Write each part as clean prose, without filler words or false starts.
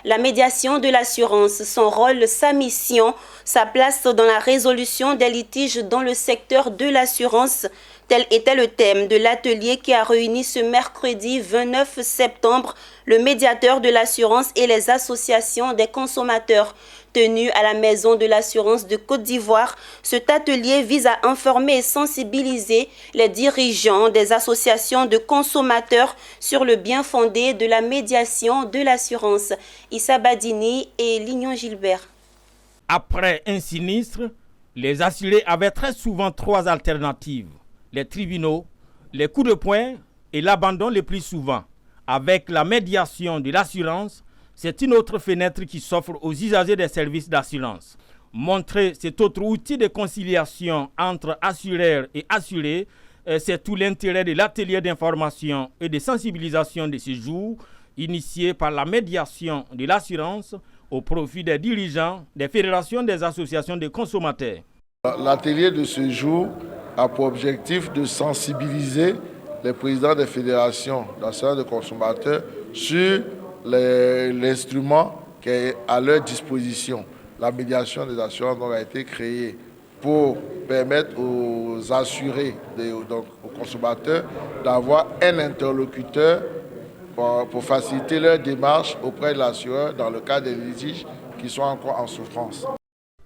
La médiation de l'assurance, son rôle, sa mission, sa place dans la résolution des litiges dans le secteur de l'assurance. Tel était le thème de l'atelier qui a réuni ce mercredi 29 septembre le médiateur de l'assurance et les associations des consommateurs. Tenu à la Maison de l'assurance de Côte d'Ivoire, cet atelier vise à informer et sensibiliser les dirigeants des associations de consommateurs sur le bien fondé de la médiation de l'assurance. Issa Badini et Lignon Gilbert. Après un sinistre, les assurés avaient très souvent trois alternatives: les tribunaux, les coups de poing et l'abandon le plus souvent. Avec la médiation de l'assurance, c'est une autre fenêtre qui s'offre aux usagers des services d'assurance. Montrer cet autre outil de conciliation entre assureurs et assurés, c'est tout l'intérêt de l'atelier d'information et de sensibilisation de ce jour, initié par la médiation de l'assurance au profit des dirigeants des fédérations des associations de consommateurs. L'atelier de ce jour a pour objectif de sensibiliser les présidents des fédérations d'assurance de consommateurs sur l'instrument qui est à leur disposition. La médiation des assurances a été créée pour permettre aux assurés, donc aux consommateurs, d'avoir un interlocuteur pour faciliter leur démarche auprès de l'assureur dans le cas des litiges qui sont encore en souffrance.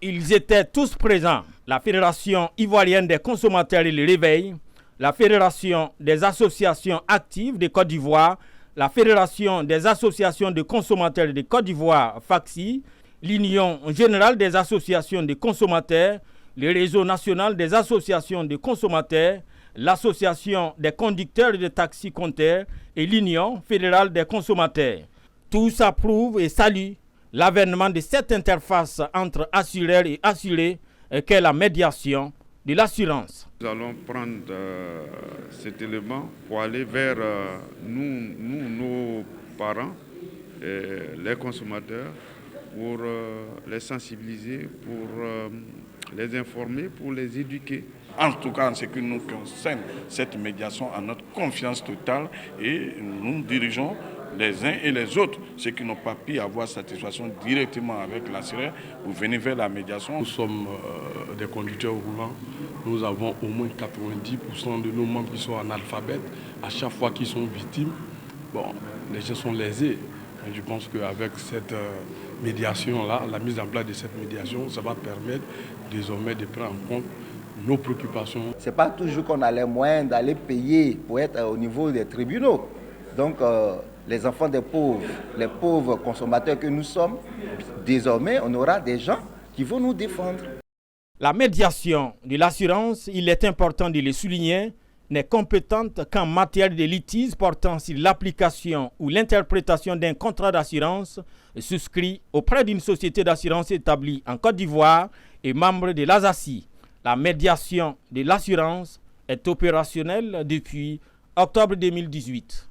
Ils étaient tous présents: la Fédération ivoirienne des consommateurs et le Réveil, la Fédération des associations actives de Côte d'Ivoire, la Fédération des associations de consommateurs de Côte d'Ivoire, FACSI, l'Union générale des associations de consommateurs, le réseau national des associations de consommateurs, l'Association des conducteurs de taxis compteurs et l'Union fédérale des consommateurs. Tous approuvent et saluent l'avènement de cette interface entre assureurs et assurés qu'est la médiation de l'assurance. Nous allons prendre cet élément pour aller vers nos parents, les consommateurs, pour les sensibiliser, pour les informer, pour les éduquer. En tout cas, en ce qui nous concerne, cette médiation a notre confiance totale et nous dirigeons les uns et les autres, ceux qui n'ont pas pu avoir satisfaction directement avec l'assureur, vous venez vers la médiation. Nous sommes des conducteurs roulants. Nous avons au moins 90% de nos membres qui sont analphabètes. À chaque fois qu'ils sont victimes, les gens sont lésés. Et je pense qu'avec cette médiation-là, la mise en place de cette médiation, ça va permettre désormais de prendre en compte nos préoccupations. Ce n'est pas toujours qu'on a les moyens d'aller payer pour être au niveau des tribunaux. Donc, les enfants des pauvres, les pauvres consommateurs que nous sommes, désormais, on aura des gens qui vont nous défendre. La médiation de l'assurance, il est important de le souligner, n'est compétente qu'en matière de litige portant sur l'application ou l'interprétation d'un contrat d'assurance souscrit auprès d'une société d'assurance établie en Côte d'Ivoire et membre de l'ASACI. La médiation de l'assurance est opérationnelle depuis octobre 2018.